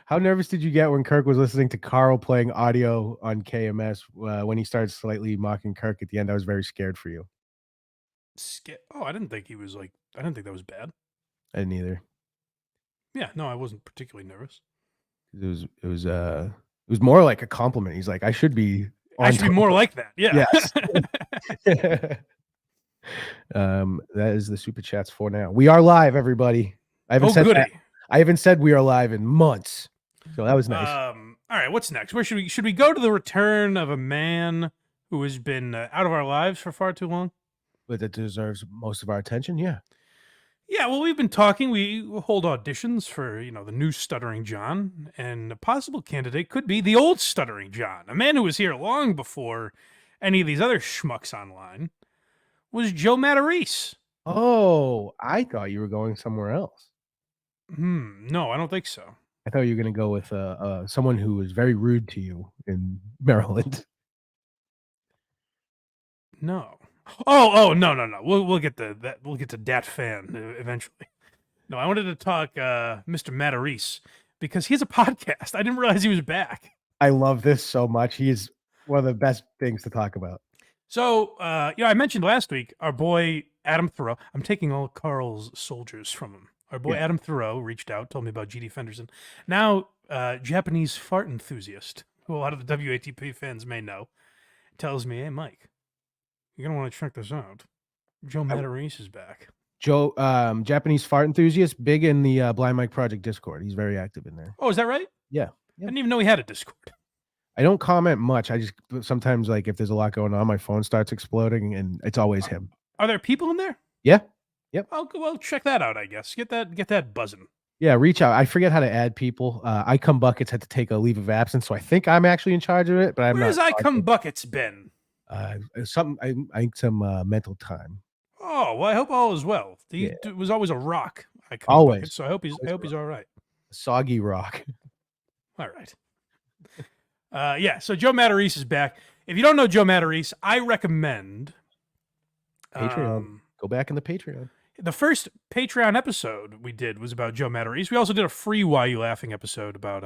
How nervous did you get when Kirk was listening to Carl playing audio on KMS, when he started slightly mocking Kirk at the end? I was very scared for you. Oh, I didn't think he was like. I didn't think that was bad. I didn't either. Yeah, no, I wasn't particularly nervous. It was more like a compliment. He's like, "I should be I on should be top more of." like that. Yeah. Yes. That is the super chats for now. We are live, everybody. I haven't Oh, said that. goody. I haven't said we are live in months, so that was nice. All right, what's next? Where should we go to the return of a man who has been out of our lives for far too long? But that deserves most of our attention. Yeah. Yeah, well, we've been talking. We hold auditions for, the new Stuttering John, and a possible candidate could be the old Stuttering John, a man who was here long before any of these other schmucks online, was Joe Matarese. Oh, I thought you were going somewhere else. No, I don't think so. I thought you were gonna go with, someone who was very rude to you in Maryland. No. Oh, no. We'll get to that. We'll get to Dat Fan eventually. No, I wanted to talk Mr. Matarese because he has a podcast. I didn't realize he was back. I love this so much. He is one of the best things to talk about. So, I mentioned last week our boy Adam Thoreau. I'm taking all Carl's soldiers from him. Our boy Yeah. Adam Thoreau reached out, told me about GD Fenderson. Now, Japanese fart enthusiast, who a lot of the WATP fans may know, tells me, "Hey, Mike, you're gonna want to check this out. Joe Matarese is back." Joe, Japanese fart enthusiast, big in the Blind Mike Project Discord. He's very active in there. Oh, is that right? Yeah. I Yeah. didn't even know he had a Discord. I don't comment much. I just sometimes, like, if there's a lot going on, my phone starts exploding, and it's always him. Are there people in there? Yeah. Yep. Well, check that out. I guess get that buzzing. Yeah, reach out. I forget how to add people. I Come Buckets had to take a leave of absence, so I think I'm actually in charge of it, but I'm Where's not. I Come Buckets been? Something. I think some mental time. Oh, well, I hope all is well. He Yeah. was always a rock. I Come Always. Buckets, so I hope he's all right. Soggy rock. All right. Yeah. So Joe Matarese is back. If you don't know Joe Matarese, I recommend Patreon. Go back in the Patreon. The first Patreon episode we did was about Joe Matarese. We also did a free Why You Laughing episode about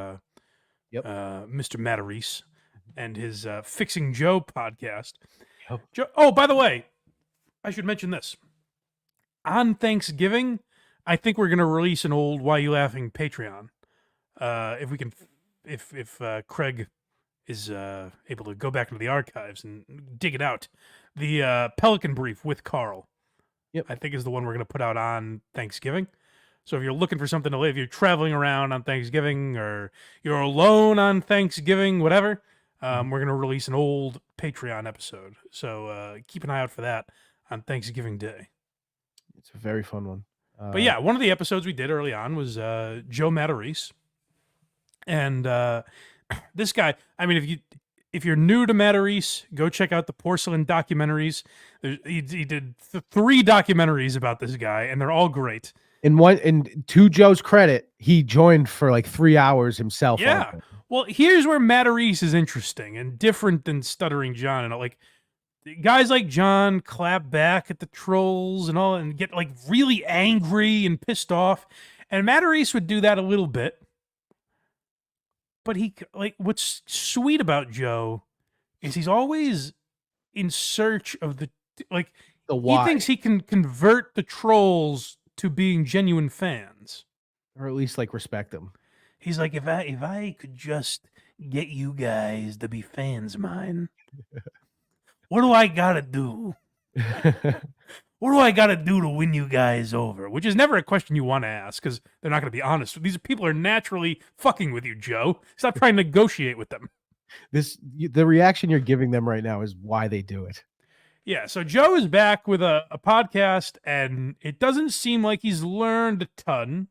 Mr. Matarese and his Fixing Joe podcast. Yep. Oh, by the way, I should mention this. On Thanksgiving, I think we're going to release an old Why You Laughing Patreon. If we can, if Craig is able to go back into the archives and dig it out. The Pelican Brief with Carl. Yep. I think is the one we're going to put out on Thanksgiving. So if you're looking for something to live, you're traveling around on Thanksgiving or you're alone on Thanksgiving, whatever, we're going to release an old Patreon episode. So keep an eye out for that on Thanksgiving Day. It's a very fun one. But yeah, one of the episodes we did early on was Joe Matarese. And this guy, I mean, if you're new to Matarese, go check out the Porcelain documentaries. He did 3 documentaries about this guy, and they're all great. And to Joe's credit, he joined for like 3 hours himself. Yeah. Well, here's where Matarese is interesting and different than Stuttering John. And like guys like John clap back at the trolls and all, and get like really angry and pissed off. And Matarese would do that a little bit. But what's sweet about Joe is he's always in search of the why. He thinks he can convert the trolls to being genuine fans, or at least like respect them. He's like, if I could just get you guys to be fans of mine, what do I gotta do? What do I gotta do to win you guys over? Which is never a question you want to ask because they're not going to be honest. These people are naturally fucking with you, Joe. Stop trying to negotiate with them. The reaction you're giving them right now is why they do it. Yeah, so Joe is back with a podcast, and it doesn't seem like he's learned a ton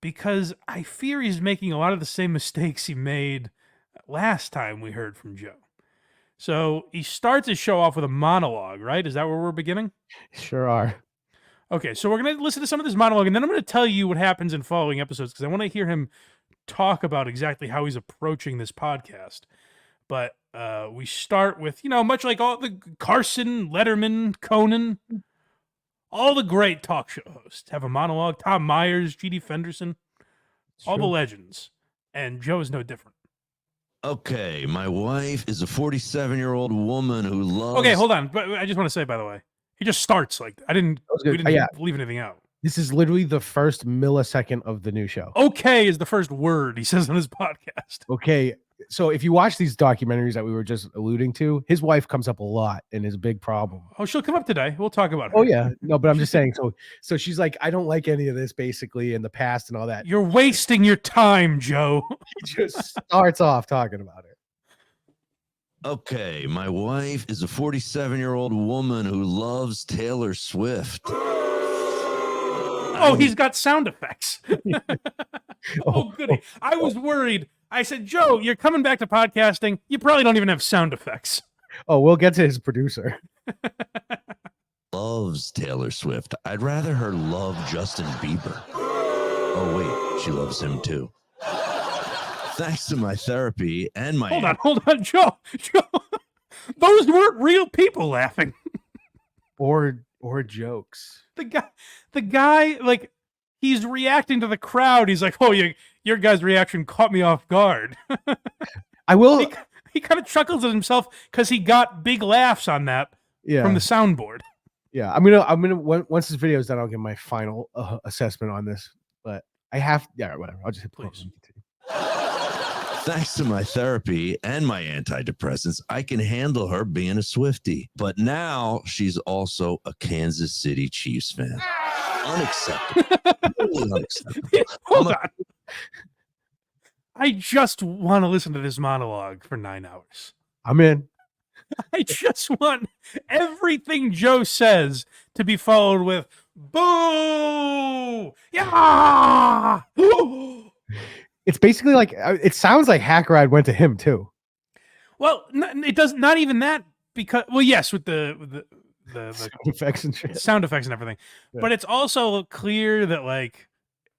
because I fear he's making a lot of the same mistakes he made last time we heard from Joe. So he starts his show off with a monologue, right? Is that where we're beginning? Sure are. Okay, so we're going to listen to some of this monologue, and then I'm going to tell you what happens in following episodes, because I want to hear him talk about exactly how he's approaching this podcast. But we start with, much like all the Carson, Letterman, Conan, all the great talk show hosts have a monologue. Tom Myers, GD Fenderson, all the True. legends, and Joe is no different. Okay, my wife is a 47-year-old woman who loves. Okay, hold on. But I just want to say, by the way, he just starts like I didn't. That was We good. didn't Yeah, leave anything out. this is literally the first millisecond of the new show. Okay is the first word he says on his podcast. Okay, so if you watch these documentaries that we were just alluding to, his wife comes up a lot and is a big problem. Oh, she'll come up today. We'll talk about her. Oh yeah, no, but I'm just saying. So she's like, I don't like any of this, basically, in the past and all that. You're wasting your time, Joe. He just starts off talking about it. Okay, my wife is a 47-year-old woman who loves Taylor Swift. Oh, he's got sound effects. Oh, goody. oh. I was worried. I said, Joe, you're coming back to podcasting. You probably don't even have sound effects. Oh, we'll get to his producer. Loves Taylor Swift. I'd rather her love Justin Bieber. Oh, wait, she loves him too. Thanks to my therapy and my. Hold on, Joe. Those weren't real people laughing. Or jokes. The guy, like, he's reacting to the crowd. He's like, oh, your guy's reaction caught me off guard. I will. He kind of chuckles at himself because he got big laughs on that from the soundboard. Yeah, I'm gonna once this video is done, I'll give my final assessment on this. But I have, whatever. I'll just hit play. Please. Thanks to my therapy and my antidepressants, I can handle her being a Swiftie. But now she's also a Kansas City Chiefs fan. Unacceptable. Totally unacceptable. Hold on. I just want to listen to this monologue for 9 hours. I'm in. I just want everything Joe says to be followed with boo! Yeah! It's basically like it sounds like Hack Ride went to him too. Well, it does not even that because yes, with the sound effects and shit. Sound effects and everything. Yeah. But it's also clear that like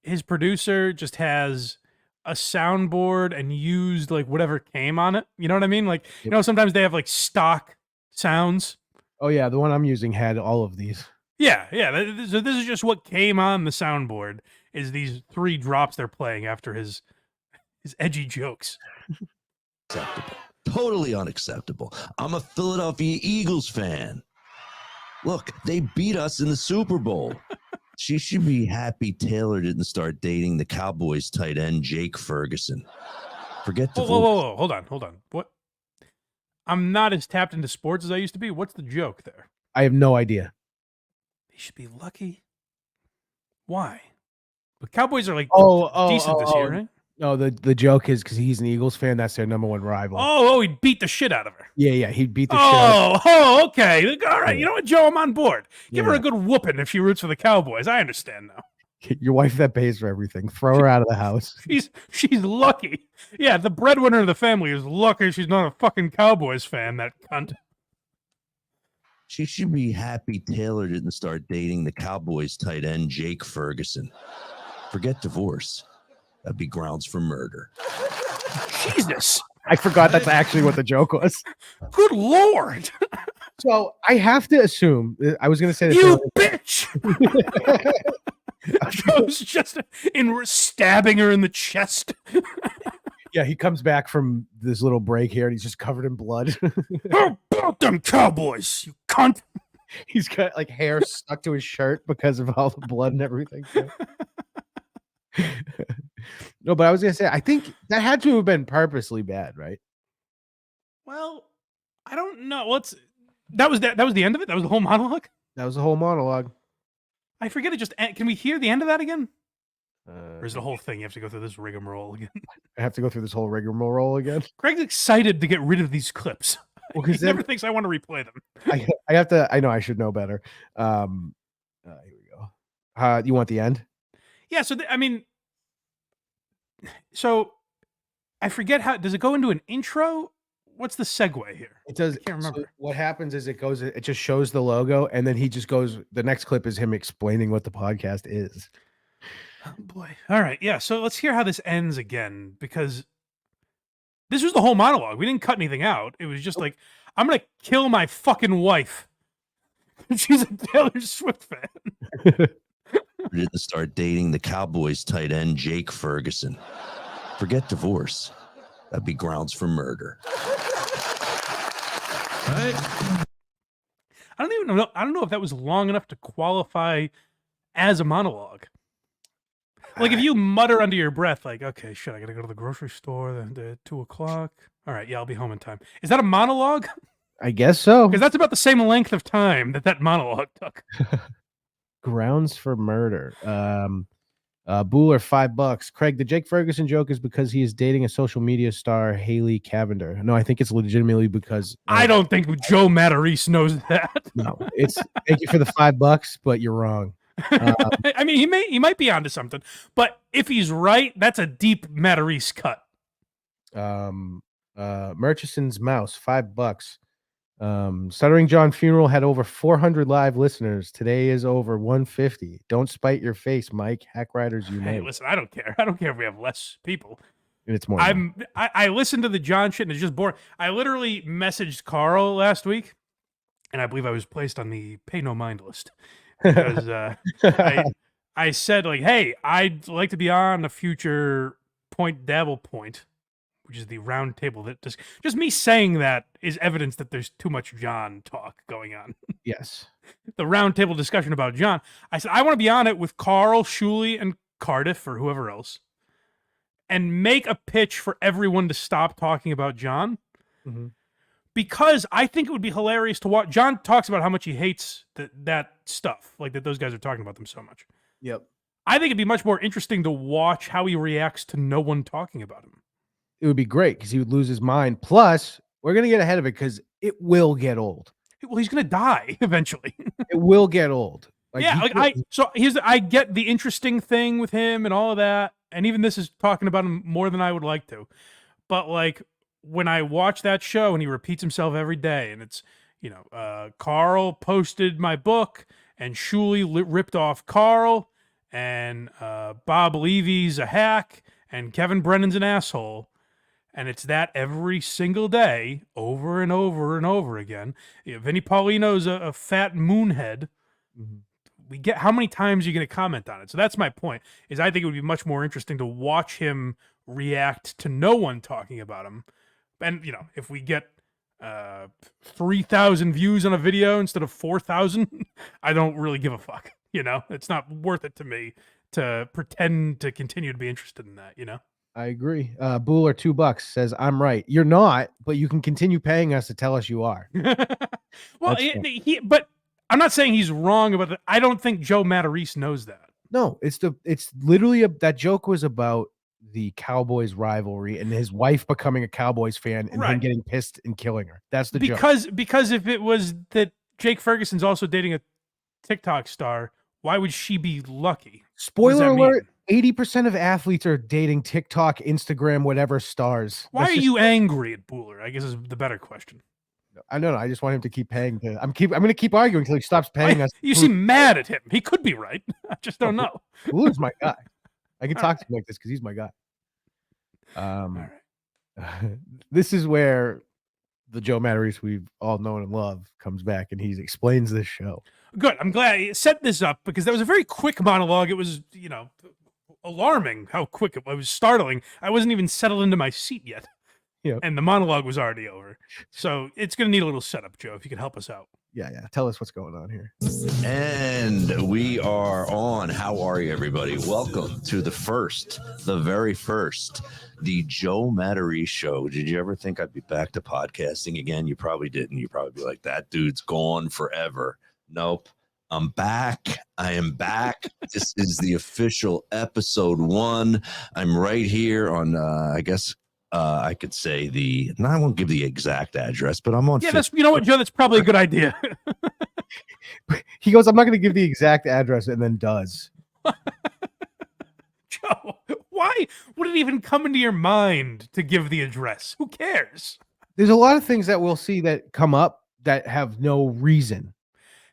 his producer just has a soundboard and used like whatever came on it. You know what I mean? Like, you know, sometimes they have like stock sounds. Oh yeah, the one I'm using had all of these. Yeah. So this is just what came on the soundboard is these 3 drops they're playing after his edgy jokes. Acceptable. Totally unacceptable. I'm a Philadelphia Eagles fan. Look, they beat us in the Super Bowl. She should be happy Taylor didn't start dating the Cowboys tight end Jake Ferguson. Forget the whoa. Hold on. What? I'm not as tapped into sports as I used to be. What's the joke there? I have no idea. They should be lucky. Why? The Cowboys are like decent this year, right? No, the joke is because he's an Eagles fan. That's their number 1 rival. Oh, he beat the shit out of her. Yeah, he beat the shit out of her. Oh, okay. All right. Yeah. You know what, Joe? I'm on board. Give her a good whooping if she roots for the Cowboys. I understand now. Your wife that pays for everything. Throw her out of the house. She's lucky. Yeah, the breadwinner of the family is lucky she's not a fucking Cowboys fan, that cunt. She should be happy Taylor didn't start dating the Cowboys tight end Jake Ferguson. Forget divorce. That'd be grounds for murder. Jesus. I forgot that's actually what the joke was. Good Lord. So I have to assume, I was going to say this. You bitch. Joe's just stabbing her in the chest. Yeah, he comes back from this little break here and he's just covered in blood. How about them Cowboys, you cunt? He's got like hair stuck to his shirt because of all the blood and everything. No, but I was gonna say, I think that had to have been purposely bad, right? Well, I don't know. That was the end of it? That was the whole monologue? That was the whole monologue. I forget it just can we hear the end of that again? Or is the whole thing you have to go through this rigmarole again? I have to go through this whole rigmarole again. Greg's excited to get rid of these clips. Well, he never thinks I want to replay them. I have to. I know I should know better. Here we go. You want the end? Yeah. So so I forget how. Does it go into an intro? What's the segue here? It does. I can't remember. So what happens is it just shows the logo, and then he just goes. The next clip is him explaining what the podcast is. Oh boy. All right. Yeah. So let's hear how this ends again, because this was the whole monologue. We didn't cut anything out. It was just like, I'm going to kill my fucking wife. She's a Taylor Swift fan. didn't start dating the Cowboys tight end Jake Ferguson. Forget divorce. That'd be grounds for murder. Right? I don't even know. I don't know if that was long enough to qualify as a monologue. Like if you mutter under your breath, like, okay, shit, I gotta go to the grocery store at 2 o'clock. All right, yeah, I'll be home in time. Is that a monologue? I guess so. Because that's about the same length of time that monologue took. Grounds for murder. Bueller, $5. Craig, the Jake Ferguson joke is because he is dating a social media star, Haley Cavender. No, I think it's legitimately because I don't think Joe Matarese knows that. No, it's thank you for the $5, but you're wrong. I mean, he might be onto something, but if he's right, that's a deep Matarese cut. Murchison's Mouse, $5. Stuttering John funeral had over 400 live listeners. Today is over 150. Don't spite your face, Mike. Hack Riders Unite. Hey, listen, I don't care. I don't care if we have less people. And it's more. I listened to the John shit and it's just boring. I literally messaged Carl last week, and I believe I was placed on the pay no mind list because I said, like, hey, I'd like to be on a future Point Dabble Point, which is the round table that just me saying that is evidence that there's too much John talk going on. Yes. The round table discussion about John. I said, I want to be on it with Carl, Shuley, and Cardiff or whoever else, and make a pitch for everyone to stop talking about John. Mm-hmm. Because I think it would be hilarious to watch. John talks about how much he hates that stuff, like that those guys are talking about them so much. Yep. I think it'd be much more interesting to watch how he reacts to no one talking about him. It would be great because he would lose his mind. Plus, we're going to get ahead of it because it will get old. Well, he's going to die eventually. It will get old. I get the interesting thing with him and all of that. And even this is talking about him more than I would like to. But like, when I watch that show and he repeats himself every day, and it's, Carl posted my book, and Shuley ripped off Carl, and Bob Levy's a hack, and Kevin Brennan's an asshole, and it's that every single day, over and over and over again. Vinnie Paulino's a fat moonhead. Mm-hmm. We get how many times are you going to comment on it? So that's my point. Is I think it would be much more interesting to watch him react to no one talking about him. And, if we get 3,000 views on a video instead of 4,000, I don't really give a fuck. It's not worth it to me to pretend to continue to be interested in that, I agree. Bueller, $2 says, I'm right. You're not, but you can continue paying us to tell us you are. Well, but I'm not saying he's wrong about that. I don't think Joe Matarese knows that. No, it's literally that joke was about the Cowboys rivalry and his wife becoming a Cowboys fan and him getting pissed and killing her. That's the joke. Because if it was that Jake Ferguson's also dating a TikTok star, why would she be lucky? Spoiler alert, 80% of athletes are dating TikTok, Instagram, whatever stars. Why are you angry at Bueller? I guess is the better question. I don't know. I just want him to keep paying. I'm going to keep arguing until he stops paying us. You seem mad at him. He could be right. I just don't know. Bueller's my guy. I can talk to him like this because he's my guy. All right. This is where the Joe Matarese we've all known and loved comes back, and he explains this show. Good. I'm glad he set this up because that was a very quick monologue. It was, alarming how quick it was. Startling. I wasn't even settled into my seat yet. Yeah. And the monologue was already over. So it's going to need a little setup, Joe, if you could help us out. Yeah. Tell us what's going on here. And we are on. How are you, everybody? Welcome to the very first, the Joe Matarese Show. Did you ever think I'd be back to podcasting again? You probably didn't. You'd probably be like, that dude's gone forever. Nope. I'm back. I am back. This is the official episode 1. I'm right here on, I guess, I could say I won't give the exact address, but I'm on. Yeah, you know what, Joe? That's probably a good idea. He goes, I'm not going to give the exact address, and then does. Joe, why would it even come into your mind to give the address? Who cares? There's a lot of things that we'll see that come up that have no reason.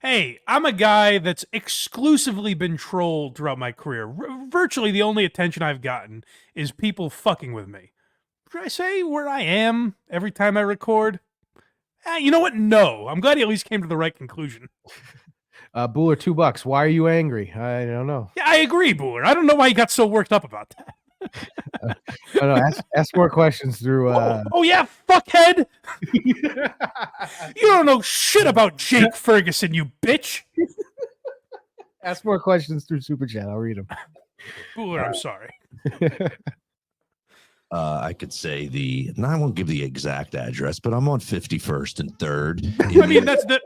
Hey, I'm a guy that's exclusively been trolled throughout my career. Virtually the only attention I've gotten is people fucking with me. Should I say where I am every time I record? You know what? No. I'm glad he at least came to the right conclusion. Bueller, $2. Why are you angry? I don't know. Yeah, I agree, Bueller. I don't know why you got so worked up about that. I don't know. Ask more questions through. Oh yeah, fuckhead! You don't know shit about Jake Ferguson, you bitch. Ask more questions through Super Chat. I'll read them. Bueller, I'm sorry. I could say and I won't give the exact address, but I'm on 51st and 3rd. I mean, that's the.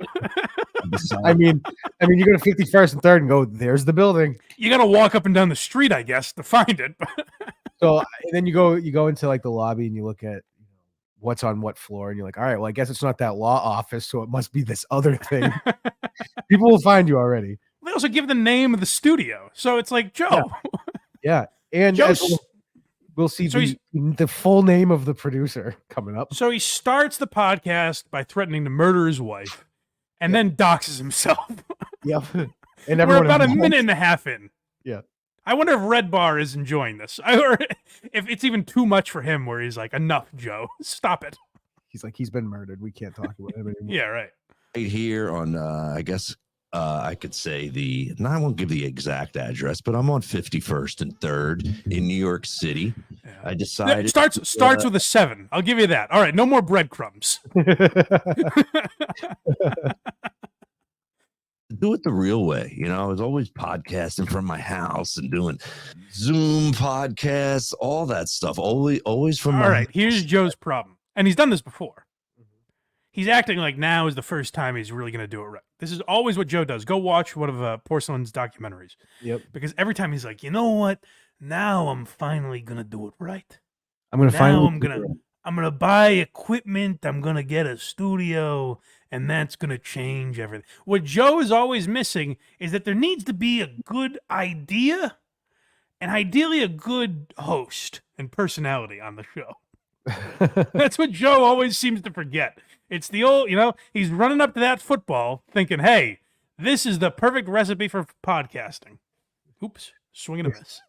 I mean, you go to 51st and 3rd and go, there's the building. You got to walk up and down the street, I guess, to find it. So and then you go into like the lobby and you look at what's on what floor, and you're like, all right, well, I guess it's not that law office, so it must be this other thing. People will find you already. They also give the name of the studio, so it's like Joe. Yeah. And we'll see so the full name of the producer coming up. So he starts the podcast by threatening to murder his wife, and then doxes himself. Yep. And we're about a minute and a half in. Yeah. I wonder if Red Bar is enjoying this, or if it's even too much for him, where he's like, "Enough, Joe, stop it." He's like, he's been murdered. We can't talk about him anymore. Yeah, right. Right here on, I guess I could say and I won't give the exact address, but I'm on 51st and 3rd in New York City. Yeah. I decided It starts with a 7. I'll give you that. All right, no more breadcrumbs. Do it the real way. I was always podcasting from my house and doing Zoom podcasts, all that stuff. Always from my All right, house. here's Joe's problem. And he's done this before. He's acting like now is the first time he's really going to do it right. This is always what Joe does. Go watch one of Porcelain's documentaries. Yep. Because every time he's like, you know what? Now I'm finally going to do it right. I'm gonna buy equipment. I'm gonna get a studio, and that's gonna change everything. What Joe is always missing is that there needs to be a good idea, and ideally a good host and personality on the show. That's what Joe always seems to forget. It's the old, he's running up to that football thinking, "Hey, this is the perfect recipe for podcasting." Oops, swing and a miss.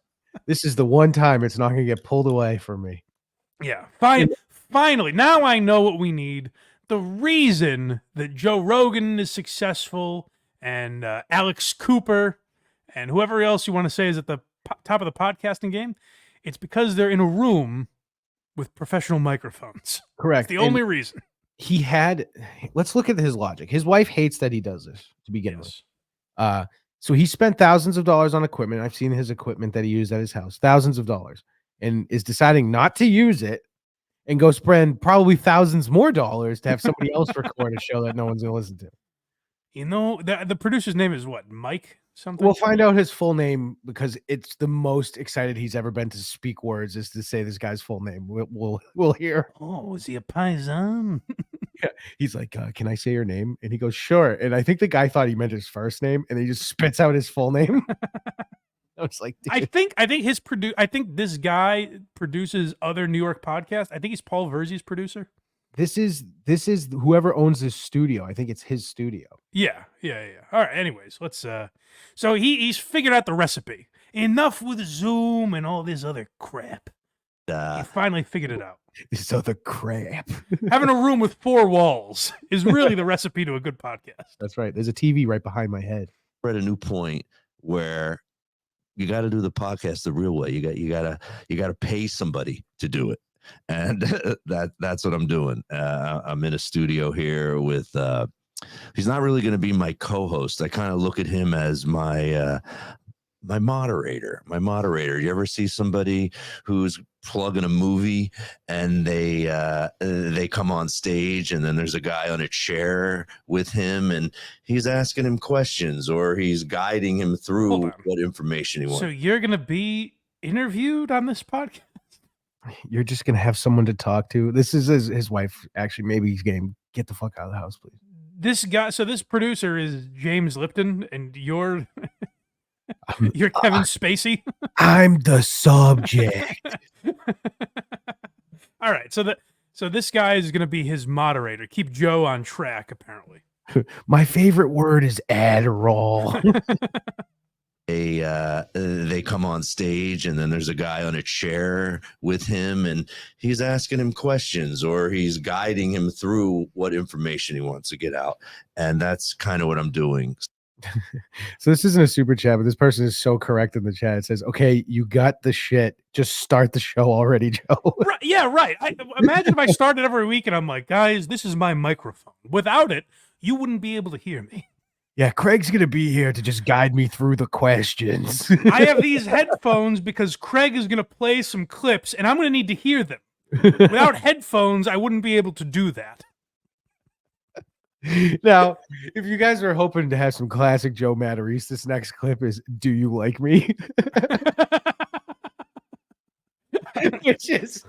This is the one time it's not going to get pulled away from me. Yeah, finally, now I know what we need. The reason that Joe Rogan is successful and Alex Cooper and whoever else you want to say is at the top of the podcasting game, it's because they're in a room with professional microphones. Correct. It's the only reason. Let's look at his logic. His wife hates that he does this to begin with. So he spent thousands of dollars on equipment. I've seen his equipment that he used at his house, thousands of dollars, and is deciding not to use it and go spend probably thousands more dollars to have somebody else record a show that no one's going to listen to. The producer's name is what? Mike something? We'll find out his full name because it's the most excited he's ever been to speak words is to say this guy's full name. We'll hear. Oh, is he a paisan? Yeah. He's like, can I say your name? And he goes, sure. And I think the guy thought he meant his first name, and he just spits out his full name. I was like, dude. I think this guy produces other New York podcasts. I think he's Paul Verzi's producer. This is whoever owns this studio. I think it's his studio. Yeah. All right. Anyways, let's. So he's figured out the recipe. Enough with Zoom and all this other crap. He finally figured it out. This other crap. Having a room with 4 walls is really the recipe to a good podcast. That's right. There's a TV right behind my head. We're at a new point where you got to do the podcast the real way. You got to pay somebody to do it, and that's what I'm doing. I'm in a studio here with. He's not really going to be my co-host. I kind of look at him as my moderator. You ever see somebody who's plugging a movie and they come on stage and then there's a guy on a chair with him and he's asking him questions or he's guiding him through what information he wants. So you're going to be interviewed on this podcast? You're just going to have someone to talk to. This is his wife. Actually, maybe he's getting, get the fuck out of the house, please. This guy, so this producer is James Lipton and you're Kevin Spacey. I'm the subject. All right, so this guy is going to be his moderator. Keep Joe on track, apparently. My favorite word is Adderall. They come on stage and then there's a guy on a chair with him and he's asking him questions or he's guiding him through what information he wants to get out. And that's kind of what I'm doing. So this isn't a super chat, but this person is so correct in the chat. It says, "Okay, you got the shit. Just start the show already, Joe." Right, yeah, right. Imagine if I started every week and I'm like, guys, this is my microphone. Without it, you wouldn't be able to hear me. Yeah, Craig's gonna be here to just guide me through the questions. I have these headphones because Craig is going to play some clips and I'm going to need to hear them. Without headphones, I wouldn't be able to do that. Now, if you guys are hoping to have some classic Joe Matarese, this next clip is "Do You Like Me?" Which is,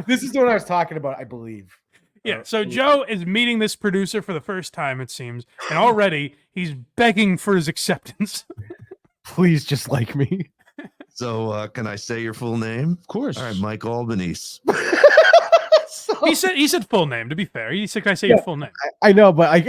this is the one I was talking about, I believe. Yeah, so Joe is meeting this producer for the first time, it seems, and already he's begging for his acceptance. Please just like me. So, can I say your full name? Of course. All right, Mike Albanese. He said full name, to be fair. He said, can I say your full name? I know, but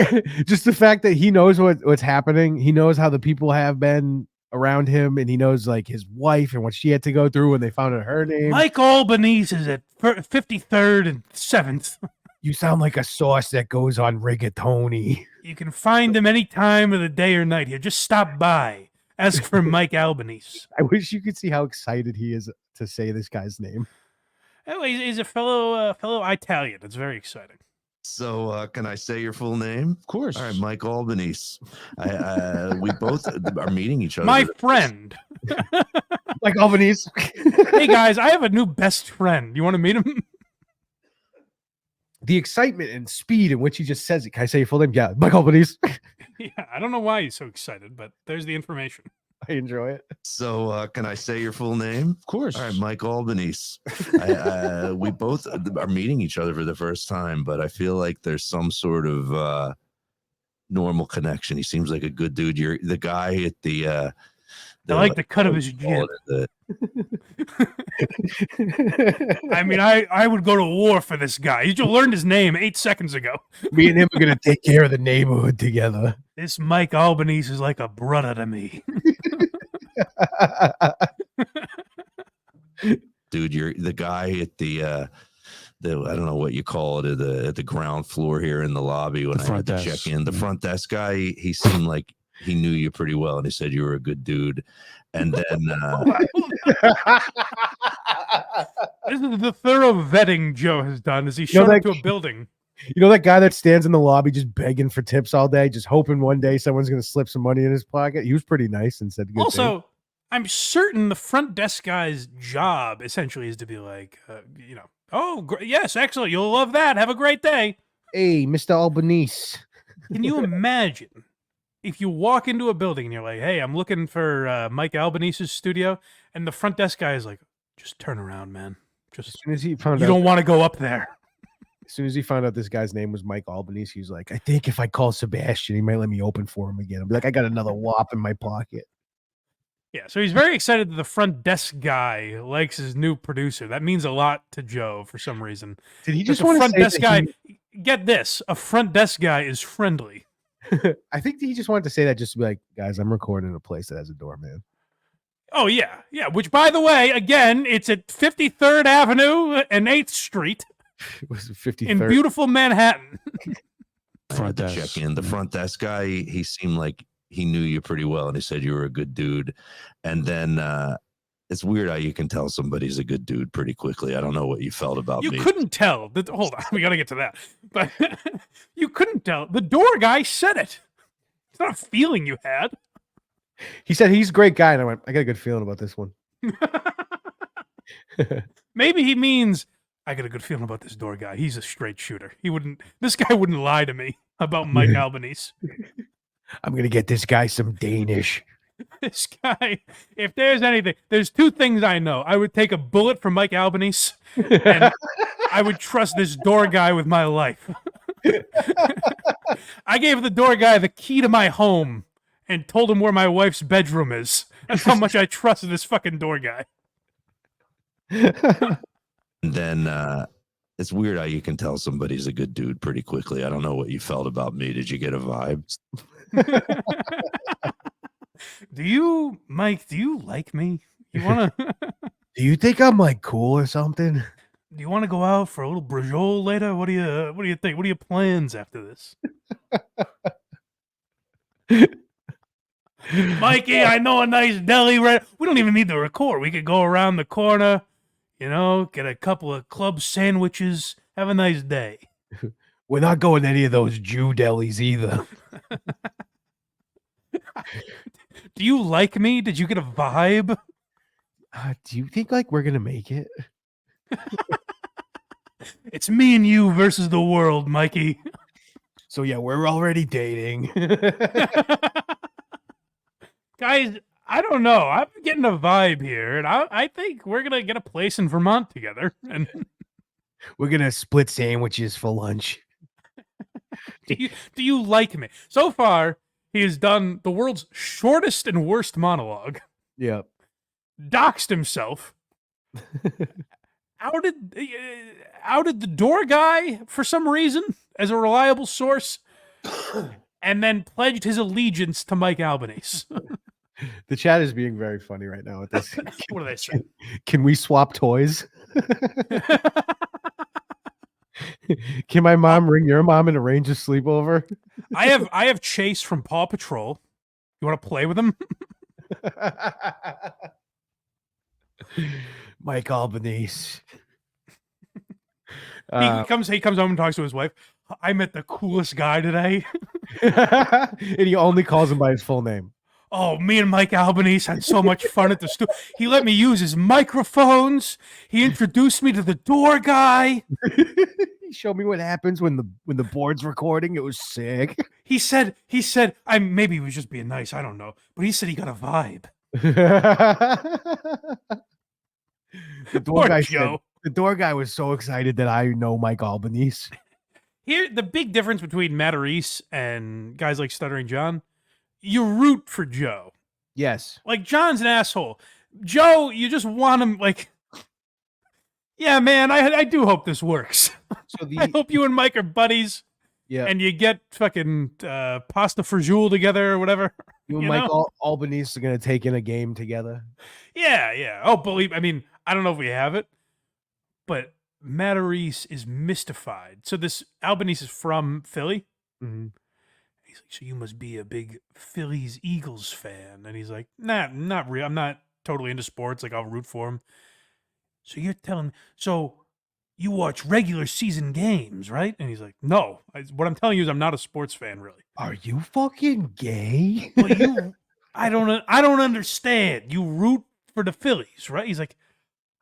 just the fact that he knows what's happening. He knows how the people have been around him, and he knows like his wife and what she had to go through when they found out her name. Mike Albanese is at 53rd and 7th. You sound like a sauce that goes on rigatoni. You can find him any time of the day or night here. Just stop by. Ask for Mike Albanese. I wish you could see how excited he is to say this guy's name. Anyway, he's a fellow Italian. It's very exciting. So, can I say your full name? Of course. All right, Mike Albanese. We both are meeting each other. My friend. Like Albanese. Hey, guys, I have a new best friend. You want to meet him? The excitement and speed in which he just says it. Can I say your full name? Yeah, Mike Albanese. Yeah, I don't know why he's so excited, but there's the information. I enjoy it. So, can I say your full name? Of course. All right, Mike Albanese. We both are meeting each other for the first time, but I feel like there's some sort of normal connection. He seems like a good dude. You're the guy at the I like the cut of his jib. I mean, I would go to war for this guy. You just learned his name 8 seconds ago. Me and him are gonna take care of the neighborhood together. This Mike Albanese is like a brother to me. Dude, you're the guy at the I don't know what you call it at the ground floor here in the lobby when I had to check in. The front desk guy, he seemed like he knew you pretty well, and he said you were a good dude. And then this is the thorough vetting Joe has done as he showed up to a building. You know that guy that stands in the lobby just begging for tips all day, just hoping one day someone's going to slip some money in his pocket? He was pretty nice and said good Also, things. I'm certain the front desk guy's job essentially is to be like, oh, yes, excellent. You'll love that. Have a great day. Hey, Mr. Albanese. Can you imagine if you walk into a building and you're like, hey, I'm looking for Mike Albanese's studio, and the front desk guy is like, just turn around, man. As soon as he found You out, don't want to go up there. as soon as he found out this guy's name was Mike Albanese, he was like, I think if I call Sebastian, he might let me open for him again. I'll be like, I got another whop in my pocket. Yeah, so he's very excited that the front desk guy likes his new producer. That means a lot to Joe for some reason. Did he But just the want to front say desk guy? that Get this: a front desk guy is friendly. I think he just wanted to say that just to be like, guys, I'm recording in a place that has a doorman. Oh yeah, yeah. Which, by the way, again, it's at 53rd Avenue and 8th Street It was 53rd. in beautiful Manhattan. front desk. Check in. The front desk guy, he seemed like he knew you pretty well, and he said you were a good dude. And then it's weird how you can tell somebody's a good dude pretty quickly. I don't know what you felt about You me. couldn't tell. Hold on, we got to get to that. But you couldn't tell. The door guy said it. It's not a feeling you had. He said he's a great guy, and I went, I got a good feeling about this one. Maybe he means I got a good feeling about this door guy. He's a straight shooter. This guy wouldn't lie to me about Mike Albanese. I'm gonna get this guy some Danish. This guy, if there's anything, there's two things I know. I would take a bullet for Mike Albanese, and I would trust this door guy with my life. I gave the door guy the key to my home and told him where my wife's bedroom is. That's how much I trust this fucking door guy. And then it's weird how you can tell somebody's a good dude pretty quickly. I don't know what you felt about me. Did you get a vibe? Mike, do you like me? You want to... Do you think I'm like cool or something? Do you want to go out for a little brajol later? What do you think? What are your plans after this? Mikey, I know a nice deli right. We don't even need to record. We could go around the corner, get a couple of club sandwiches. Have a nice day. We're not going to any of those Jew delis either. Do you like me? Did you get a vibe? Do you think like we're gonna make it? It's me and you versus the world, Mikey. So yeah, we're already dating. Guys, I don't know. I'm getting a vibe here, and I think we're gonna get a place in Vermont together. And We're gonna split sandwiches for lunch. do you like me? So far, he has done the world's shortest and worst monologue. Yeah. Doxed himself. outed the door guy for some reason as a reliable source, and then pledged his allegiance to Mike Albanese. The chat is being very funny right now with this. What do they say? Can we swap toys? Can my mom ring your mom and arrange a sleepover? I have Chase from Paw Patrol. You want to play with him? Mike Albanese. He comes home and talks to his wife. I met the coolest guy today. And he only calls him by his full name. Oh, me and Mike Albanese had so much fun at the studio. He let me use his microphones. He introduced me to the door guy. He showed me what happens when the board's recording. It was sick. He said, maybe he was just being nice. I don't know. But he said he got a vibe. The door guy was so excited that I know Mike Albanese. Here, the big difference between Matarese and guys like Stuttering John, you root for Joe. Yes. Like, John's an asshole. Joe, you just want him, like, yeah, man, I do hope this works. So I hope you and Mike are buddies. Yeah. And you get fucking pasta fajoule together or whatever. You and Mike Albanese are going to take in a game together. Yeah. Oh, I don't know if we have it, but Matarese is mystified. So this Albanese is from Philly. Mm-hmm. He's like, so you must be a big Phillies Eagles fan. And he's like, nah, not really. I'm not totally into sports. Like, I'll root for him. So you're telling me, so you watch regular season games, right? And he's like, no. What I'm telling you is I'm not a sports fan, really. Are you fucking gay? Well, I don't understand. You root for the Phillies, right? He's like,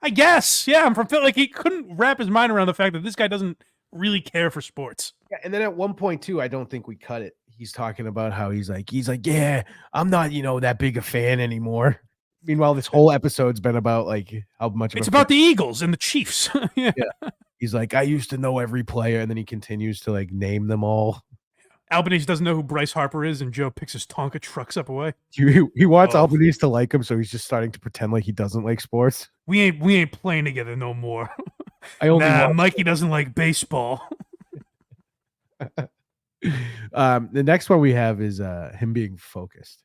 I guess. Yeah, I'm from Philly. Like, he couldn't wrap his mind around the fact that this guy doesn't really care for sports. Yeah, and then at one point too, I don't think we cut it. He's talking about how he's like, yeah, I'm not, that big a fan anymore. Meanwhile, this whole episode's been about like how much it's about the Eagles and the Chiefs. Yeah. He's like, I used to know every player, and then he continues to like name them all. Albanese doesn't know who Bryce Harper is, and Joe picks his Tonka trucks up away. He wants Albanese to like him, so he's just starting to pretend like he doesn't like sports. We ain't playing together no more. Mikey doesn't like baseball. The next one we have is him being focused.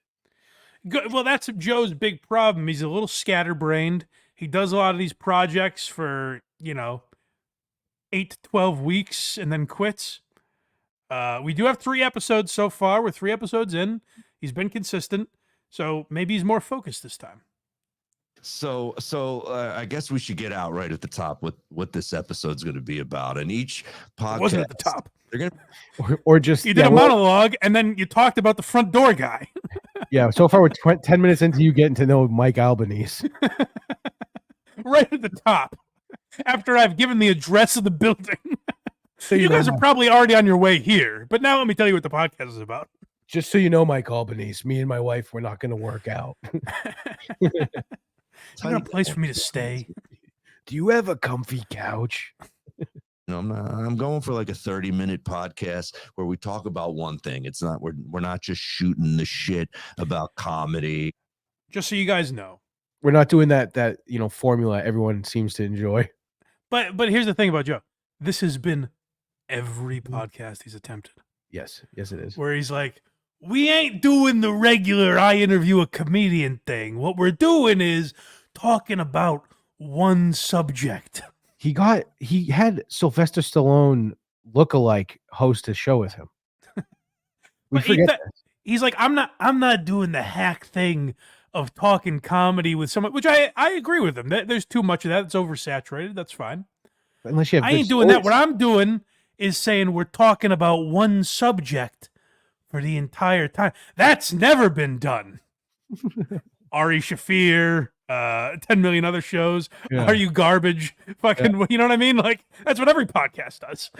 Good. Well, that's Joe's big problem. He's a little scatterbrained. He does a lot of these projects for 8 to 12 weeks and then quits. We do have 3 episodes so far. We're 3 episodes in. He's been consistent, so maybe he's more focused this time. So I guess we should get out right at the top what this episode's going to be about. And each podcast it wasn't at the top. They're gonna or just you did a monologue and then you talked about the front door guy. Yeah. So far, we're 10 minutes into you getting to know Mike Albanese. Right at the top. After I've given the address of the building. So you guys are probably already on your way here. But now let me tell you what the podcast is about. Just so you know, Mike Albanese, me and my wife, we're not going to work out. You got a place for me to stay? Do you have a comfy couch? I'm going for like a 30-minute podcast where we talk about one thing. It's not we're not just shooting the shit about comedy. Just so you guys know, we're not doing that formula everyone seems to enjoy. But here's the thing about Joe. This has been every podcast he's attempted. Yes, it is. Where he's like, we ain't doing the regular I interview a comedian thing. What we're doing is talking about one subject. He had Sylvester Stallone lookalike host a show with him. We forget that. he's like, I'm not doing the hack thing of talking comedy with someone, which I agree with him. There's too much of that. It's oversaturated. That's fine. Unless you have I good ain't doing that. What stories. I'm doing is saying we're talking about one subject for the entire time. That's never been done. Ari Shafir, 10 million other shows. Yeah. Are you garbage? Fucking, you know what I mean? Like, that's what every podcast does.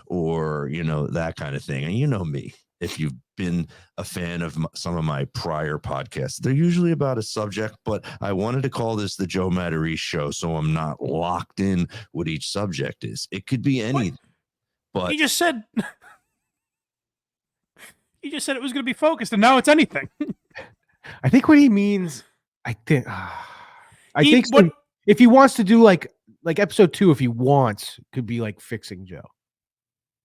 Or, you know, that kind of thing. And you know me, if you've been a fan of some of my prior podcasts, they're usually about a subject, but I wanted to call this the Joe Matarese show, so I'm not locked in what each subject is. It could be anything, but He just said it was going to be focused, and now it's anything. I think what he means, I think He- think what- if he wants to do like episode 2, if he wants, could be like fixing Joe.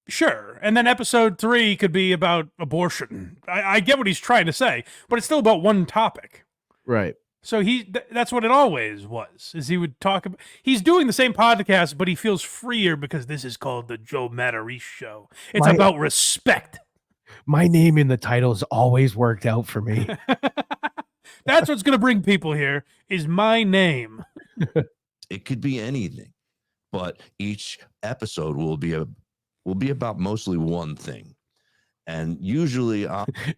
Sure. And then episode 3 could be about abortion. I get what he's trying to say, but it's still about one topic. Right. So that's what it always was, is he would talk about, he's doing the same podcast, but he feels freer because this is called the Joe Matarese show. It's about respect. My name in the title has always worked out for me. That's what's going to bring people here, is my name. it could be anything. But each episode will be about mostly one thing. And usually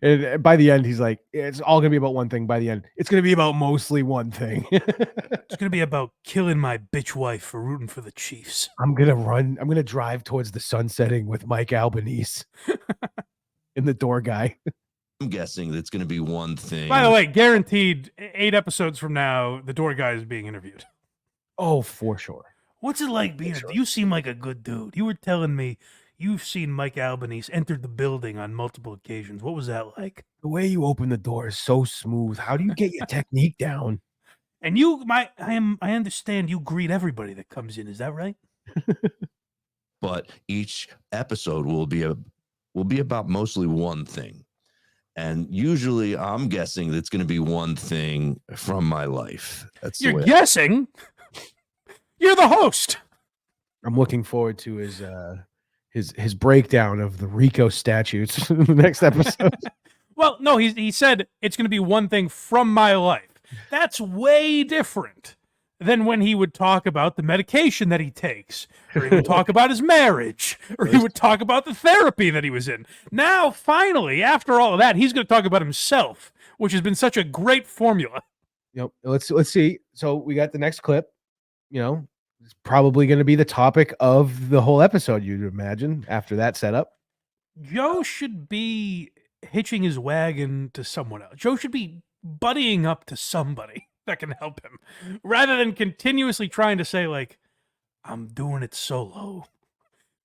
And by the end, he's like, it's all going to be about one thing. By the end, it's going to be about mostly one thing. It's going to be about killing my bitch wife for rooting for the Chiefs. I'm going to drive towards the sun setting with Mike Albanese and the door guy. I'm guessing that's going to be one thing. By the way, guaranteed 8 episodes from now, the door guy is being interviewed. Oh, for sure. What's it like being you seem like a good dude. You were telling me you've seen Mike Albanese enter the building on multiple occasions. What was that like? The way you open the door is so smooth. How do you get your technique down? And I understand you greet everybody that comes in. Is that right? But each episode will be about mostly one thing. And usually I'm guessing that's going to be one thing from my life. That's the You're way guessing? You're the host. I'm looking forward to his breakdown of the RICO statutes in the next episode. Well, no, he said it's going to be one thing from my life. That's way different than when he would talk about the medication that he takes, or he would talk about his marriage, or he would talk about the therapy that he was in. Now, finally, after all of that, he's going to talk about himself, which has been such a great formula. Yep. Let's see. So we got the next clip. You know, it's probably going to be the topic of the whole episode, you'd imagine, after that setup. Joe should be hitching his wagon to someone else. Joe should be buddying up to somebody that can help him, rather than continuously trying to say, like, I'm doing it solo.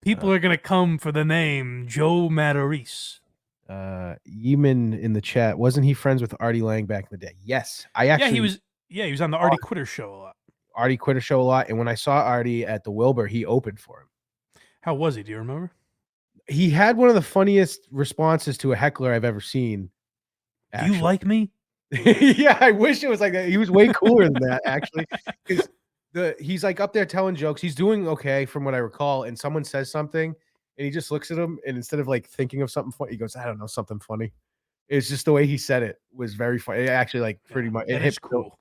People are going to come for the name Joe Matarese. Yeeman in the chat, wasn't he friends with Artie Lang back in the day? Yes. He was on the Artie Quitter show a lot. Artie Quitter show a lot. And when I saw Artie at the Wilbur, he opened for him. How was he? Do you remember? He had one of the funniest responses to a heckler I've ever seen. Do you like me? Yeah, I wish it was like that. He was way cooler than that, actually. Because he's like up there telling jokes. He's doing okay from what I recall. And someone says something and he just looks at him, and instead of like thinking of something funny, he goes, I don't know, something funny. It's just the way he said it was very funny. It actually, like, pretty much it hit cool.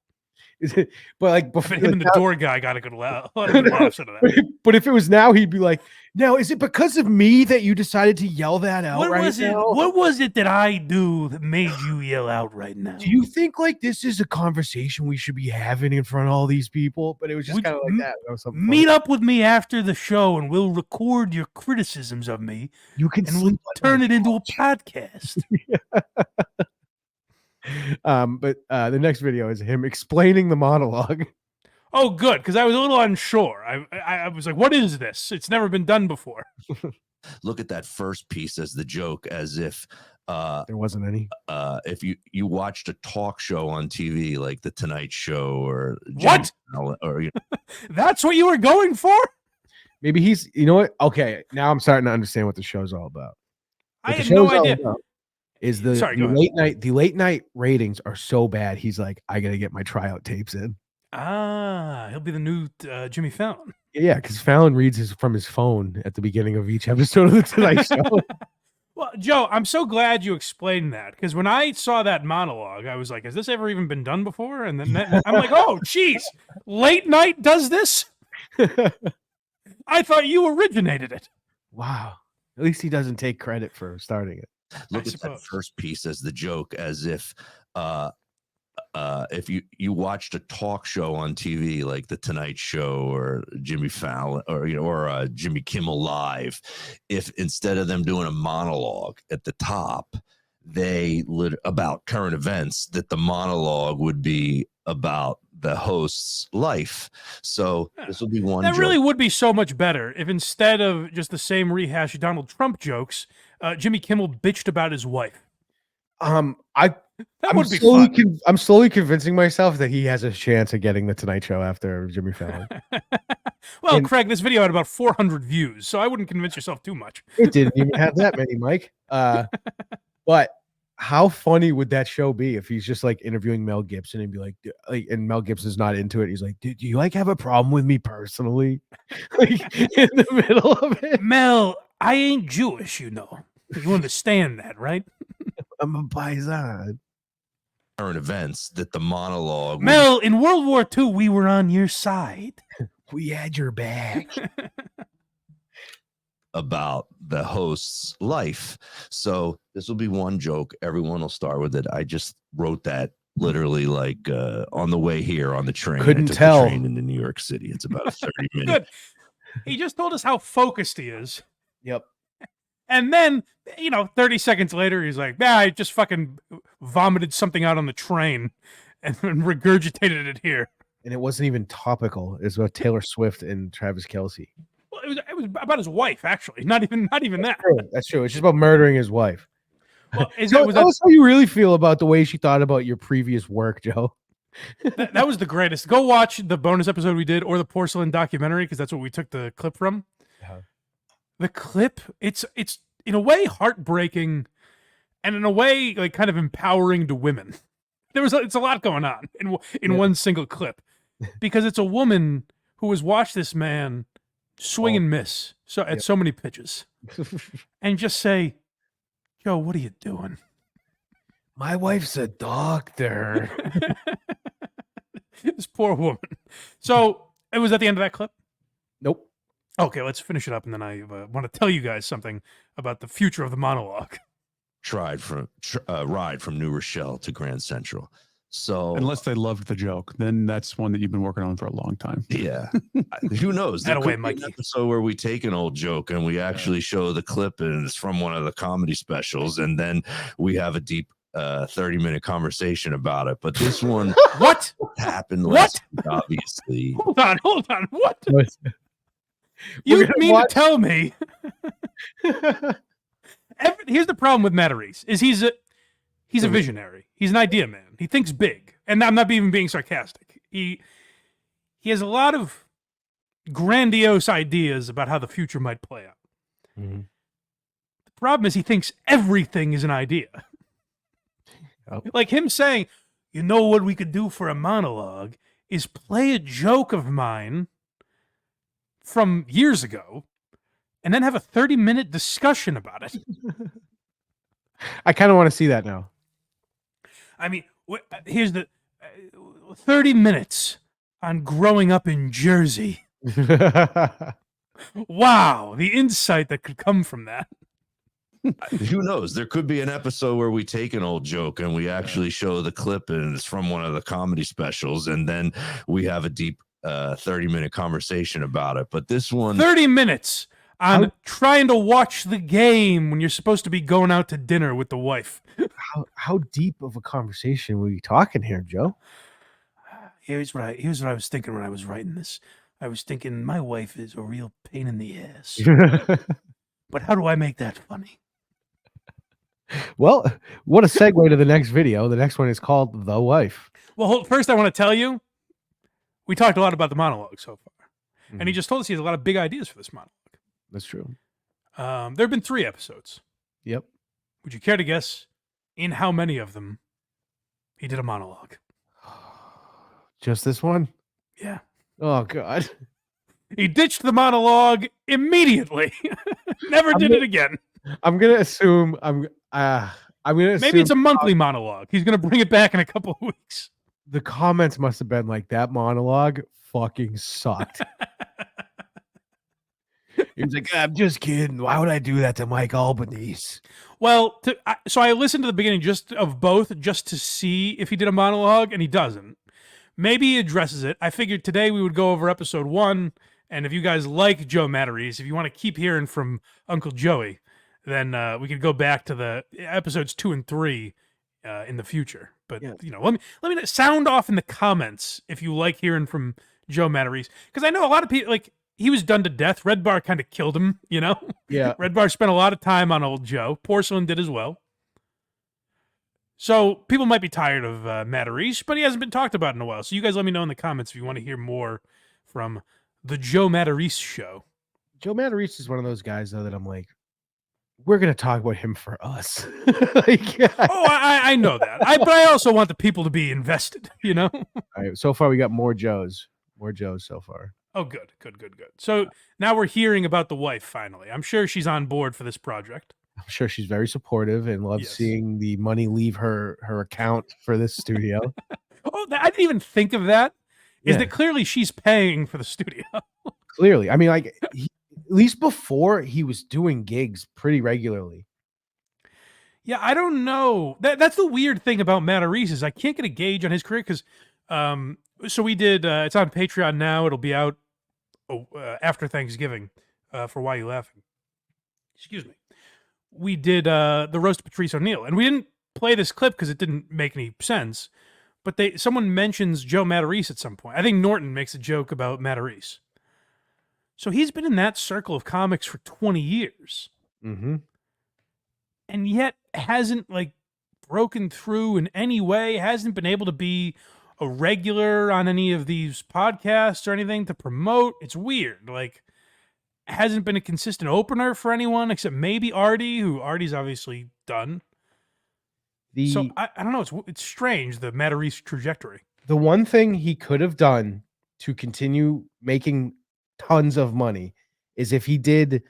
But like before, Him and the door guy got a good laugh. Out of that. But if it was now, he'd be like, "Now, is it because of me that you decided to yell that out What right was it? now? What was it that I do that made you yell out right now? Do you think like this is a conversation we should be having in front of all these people?" But it was just Would kind of you like that. That was something Meet funny. up with me after the show, and we'll record your criticisms of me, You can and we'll sleep on turn my it into a couch. podcast. But the next video is him explaining the monologue. Oh, good, because I was a little unsure. I was like, "What is this? It's never been done before." look at that first piece as the joke, as if There wasn't any. if you watched a talk show on TV like the Tonight Show or What? or That's what you were going for? Maybe he's. You know what? Okay, now I'm starting to understand what the show's all about. I What the had no show's all idea. about is the Sorry, go ahead. late night ratings are so bad. He's like, I gotta get my tryout tapes in. He'll be the new Jimmy Fallon. Yeah, because Fallon reads from his phone at the beginning of each episode of the Tonight Show. Well, Well, Joe, I'm so glad you explained that, because when I saw that monologue, I was like, has this ever even been done before? And then I'm like, oh, geez, late night does this? I thought you originated it. Wow. At least he doesn't take credit for starting it. Look at that first piece as the joke, as if you watched a talk show on TV like The Tonight Show or Jimmy Fallon or Jimmy Kimmel Live, if instead of them doing a monologue at the top, they about current events, that the monologue would be about the host's life. So this will be one. That really would be so much better if instead of just the same rehashed Donald Trump jokes, Jimmy Kimmel bitched about his wife. I'm would be fun. I'm slowly convincing myself that he has a chance of getting the Tonight Show after Jimmy Fallon. Well, Craig, this video had about 400 views, so I wouldn't convince yourself too much. It didn't even have that many, Mike. But how funny would that show be if he's just like interviewing Mel Gibson and be like, and Mel Gibson's not into it. He's like, do you like have a problem with me personally? Like in the middle of it. Mel, I ain't Jewish, you know. You understand that, right? I'm a paisan. Current events, that the monologue. Mel, in World War II, we were on your side. We had your back. About the host's life. So this will be one joke. Everyone will start with it. I just wrote that literally like on the way here on the train. Couldn't I took tell. the train into New York City. It's about a 30-minute. Good. He just told us how focused he is. Yep. And then, 30 seconds later, he's like, yeah, I just fucking vomited something out on the train and regurgitated it here. And it wasn't even topical. It was about Taylor Swift and Travis Kelce. Well, it was about his wife, actually. Not even that. That's true. It's just about murdering his wife. Well, Tell us how you really feel about the way she thought about your previous work, Joe. that was the greatest. Go watch the bonus episode we did, or the porcelain documentary, because that's what we took the clip from. Yeah. The clip, it's in a way heartbreaking, and in a way like kind of empowering to women. It's a lot going on in one single clip, because it's a woman who has watched this man swing and miss at so many pitches, and just say, Joe, what are you doing? My wife's a doctor. This poor woman. So it was at the end of that clip? Nope. Okay, let's finish it up, and then I want to tell you guys something about the future of the monologue. Ride from New Rochelle to Grand Central. So unless they loved the joke, then that's one that you've been working on for a long time. Yeah. Who knows? There could be an episode where we take an old joke and we actually show the clip, and it's from one of the comedy specials, and then we have a deep 30-minute conversation about it. But this one what happened last week, obviously. Hold on. What? You mean to tell me? Here's the problem with Matarese, is he's a visionary. He's an idea man. He thinks big. And I'm not even being sarcastic. He has a lot of grandiose ideas about how the future might play out. Mm-hmm. The problem is he thinks everything is an idea. Oh. Like him saying, you know what we could do for a monologue is play a joke of mine from years ago and then have a 30-minute discussion about it. I kind of want to see that now. I mean, here's the 30 minutes on growing up in Jersey. Wow, the insight that could come from that. Who knows? There could be an episode where we take an old joke and we actually show the clip, and it's from one of the comedy specials, and then we have a deep 30-minute conversation about it. But this one, 30 minutes on trying to watch the game when you're supposed to be going out to dinner with the wife. How deep of a conversation were you talking here, Joe? Here's what I was thinking when I was writing this. I was thinking my wife is a real pain in the ass. But how do I make that funny? Well, what a segue to the next video. The next one is called The Wife. Well, first I want to tell you, we talked a lot about the monologue so far. Mm-hmm. And he just told us he has a lot of big ideas for this monologue. That's true. There have been 3 episodes. Yep. Would you care to guess in how many of them he did a monologue? Just this one? Yeah. Oh, God. He ditched the monologue immediately. Never did it again. I'm gonna assume I'm gonna assume Maybe it's a monthly monologue. He's gonna bring it back in a couple of weeks. the comments must have been like that monologue fucking sucked. He was like, I'm just kidding. Why would I do that to Mike Albanese? Well, so I listened to the beginning just of both just to see if he did a monologue, and he doesn't. Maybe he addresses it. I figured today we would go over episode 1, and if you guys like Joe Matarese, if you want to keep hearing from Uncle Joey, then we could go back to the episodes 2 and 3 in the future. But Yeah. let me sound off in the comments if you like hearing from Joe Matarese, because I know a lot of people like. He was done to death. Red Bar kind of killed him, you know? Yeah. Red Bar spent a lot of time on old Joe. Porcelain did as well. So people might be tired of Matarese, but he hasn't been talked about in a while. So you guys let me know in the comments if you want to hear more from the Joe Matarese show. Joe Matarese is one of those guys, though, that I'm like, we're going to talk about him for us. Oh, I know that. But I also want the people to be invested, you know? All right, so far, we got more Joes. More Joes so far. Oh, good. So now we're hearing about the wife, finally. I'm sure she's on board for this project. I'm sure she's very supportive and loves Yes. seeing the money leave her account for this studio. Oh, I didn't even think of that. Is Yeah. that clearly she's paying for the studio? Clearly. I mean, like, at least before, he was doing gigs pretty regularly. Yeah, I don't know. That's the weird thing about Matarese is I can't get a gauge on his career because so we did it's on Patreon now. It'll be out after Thanksgiving for Why You Laughing. Excuse me. We did the roast of Patrice O'Neill, and we didn't play this clip because it didn't make any sense. But someone mentions Joe Matarese at some point. I think Norton makes a joke about Matarese. So he's been in that circle of comics for 20 years. Mm-hmm. And yet hasn't like broken through in any way, hasn't been able to be a regular on any of these podcasts or anything to promote. It's weird. Like, hasn't been a consistent opener for anyone except maybe Artie, who Artie's obviously done. So I don't know. It's strange, the Matarese trajectory. The one thing he could have done to continue making tons of money is if he did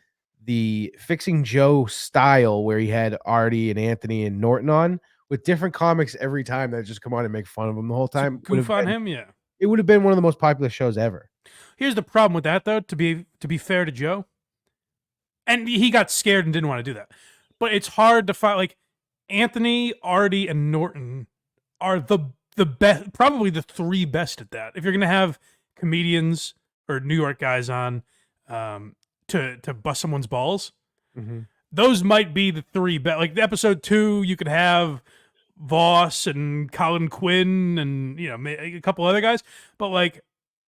the Fixing Joe style where he had Artie and Anthony and Norton on with different comics every time that just come on and make fun of him the whole time. Goof on him, yeah. It would have been one of the most popular shows ever. Here's the problem with that, though, to be fair to Joe. And he got scared and didn't want to do that. But it's hard to find, like, Anthony, Artie, and Norton are the best, probably the 3 best at that. If you're going to have comedians or New York guys on to bust someone's balls, those might be the 3 best. Like, episode 2, you could have Voss and Colin Quinn and, you know, a couple other guys. But, like,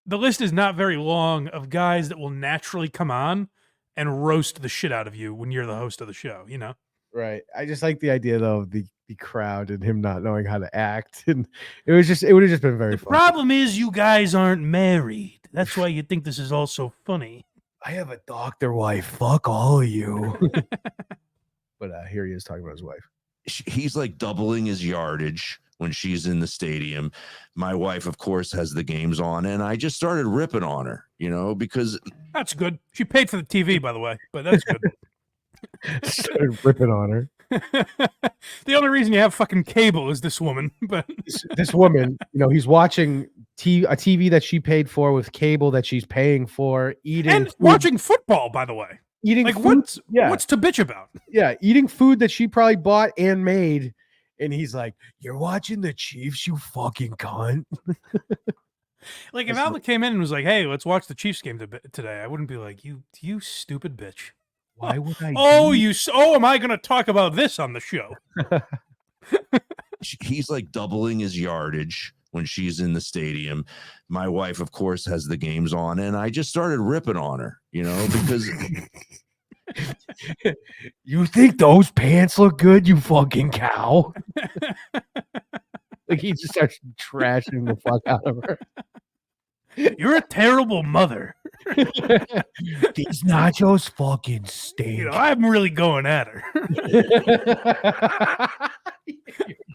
the list is not very long of guys that will naturally come on and roast the shit out of you when you're the host of the show, you know? Right. I just like the idea, though, of the crowd and him not knowing how to act. And it would have just been very funny. The problem is you guys aren't married. That's why you think this is all so funny. I have a doctor wife. Fuck all of you. But here he is talking about his wife. He's like doubling his yardage when she's in the stadium. My wife, of course, has the games on, and I just started ripping on her, you know, because that's good. She paid for the TV, by the way, but that's good. Started ripping on her. The only reason you have fucking cable is this woman. But this woman, you know, he's watching a TV that she paid for with cable that she's paying for, eating and food, watching football, by the way. Eating like food, what's to bitch about? Yeah, eating food that she probably bought and made, and he's like, "You're watching the Chiefs, you fucking cunt." Like if Alba came in and was like, "Hey, let's watch the Chiefs game today," I wouldn't be like, "You stupid bitch." Why would I? Am I going to talk about this on the show? He's like doubling his yardage when she's in the stadium. My wife, of course, has the games on, and I just started ripping on her, you know, because you think those pants look good, you fucking cow. Like he just starts trashing the fuck out of her. You're a terrible mother. These nachos fucking stink. You know, I'm really going at her.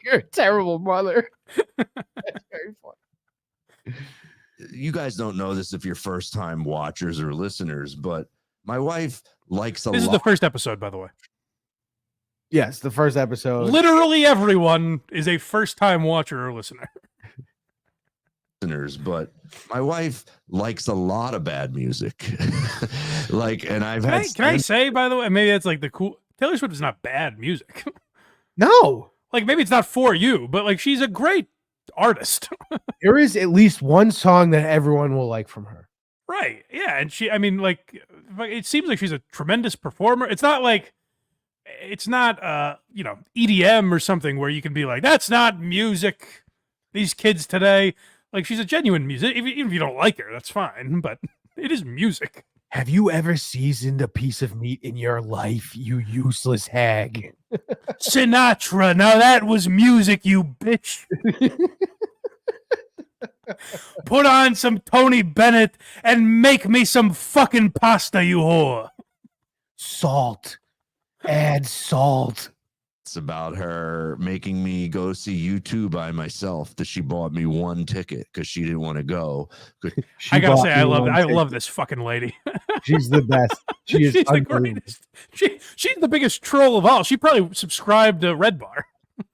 You're a terrible mother. That's very funny. You guys don't know this if you're first time watchers or listeners, but my wife likes a lot. This is the first episode, by the way. Yes, the first episode. Literally everyone is a first-time watcher or listener. Listeners, but my wife likes a lot of bad music. And I've Can I say, by the way, maybe that's like the cool Taylor Swift is not bad music. No, Like maybe it's not for you, but like she's a great artist. there is at least one song that everyone will like from her. Right. Yeah. And I mean, like, it seems like she's a tremendous performer. It's not EDM or something where you can be like, that's not music. These kids today, like, she's a genuine music. Even if you don't like her, that's fine, but it is music. Have you ever seasoned a piece of meat in your life, you useless hag? Sinatra. Now that was music, you bitch. Put on some Tony Bennett and make me some fucking pasta, you whore. Salt. Add salt. It's about her making me go see U2 by myself. That she bought me one ticket because she didn't want to go. I gotta say, I love this fucking lady. She's the best. She is She's the greatest. She's the biggest troll of all. She probably subscribed to Red Bar.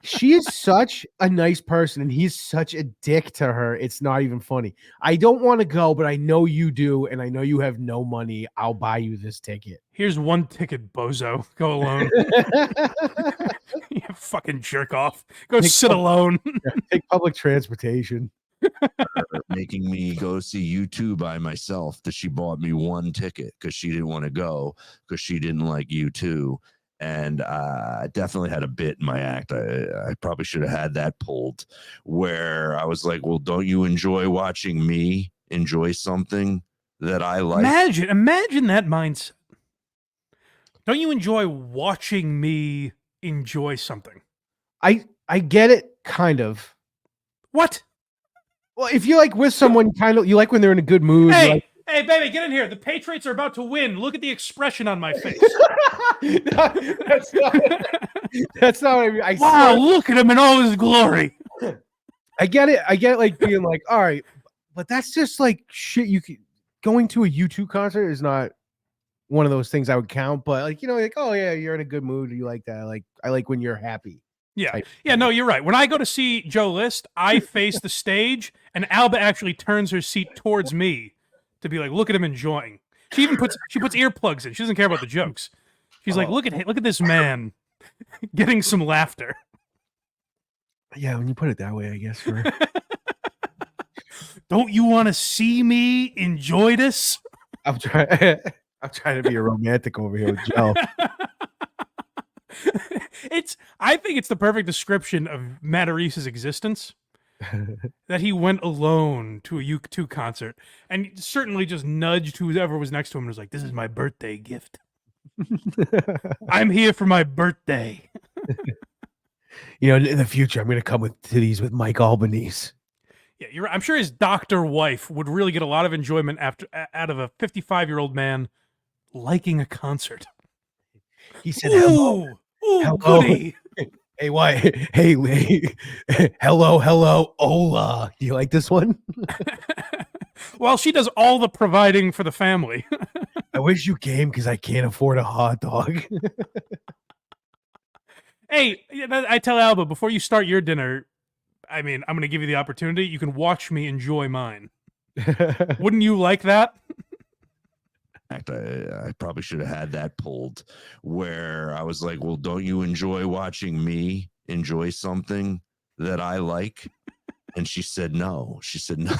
She is such a nice person, and he's such a dick to her. It's not even funny. I don't want to go, but I know you do, and I know you have no money. I'll buy you this ticket. Here's one ticket, bozo. Go alone. You fucking jerk off. Go sit alone. Take public transportation. Making me go see U2 by myself. That she bought me one ticket because she didn't want to go because she didn't like U2. And I definitely had a bit in my act. I probably should have had that pulled, where I was like, well, don't you enjoy watching me enjoy something that I like? Imagine that mindset. Don't you enjoy watching me enjoy something? I get it, kind of. What? Well, if you like with someone, kind of, you like when they're in a good mood. Hey, baby, get in here. The Patriots are about to win. Look at the expression on my face. That's not what I mean. Wow, look at him in all his glory. I get it. I get like being like, all right, but that's just like shit. Going to a U2 concert is not one of those things I would count, but like, like, oh yeah, you're in a good mood. You like that. I like when you're happy. Yeah. Yeah, no, you're right. When I go to see Joe List, I face the stage and Alba actually turns her seat towards me to be like, look at him enjoying. She puts earplugs in. She doesn't care about the jokes. She's like, look at this man getting some laughter. Yeah, when you put it that way, I guess. For... Don't you want to see me enjoy this? I'm trying to be a romantic over here with Joe. I think it's the perfect description of Matarese's existence. That he went alone to a U2 concert and certainly just nudged whoever was next to him and was like, this is my birthday gift. I'm here for my birthday. In the future, I'm going to come to these with Mike Albanese. Yeah, you're right. I'm sure his doctor wife would really get a lot of enjoyment out of a 55-year-old man liking a concert. He said, "Ooh, hello. Goody." Hey, why? Hey, hello, hola. Do you like this one? Well, she does all the providing for the family. I wish you came because I can't afford a hot dog. Hey, I tell Alba, before you start your dinner, I'm going to give you the opportunity. You can watch me enjoy mine. Wouldn't you like that? I probably should have had that pulled, where I was like, well, don't you enjoy watching me enjoy something that I like? And she said no. She said no.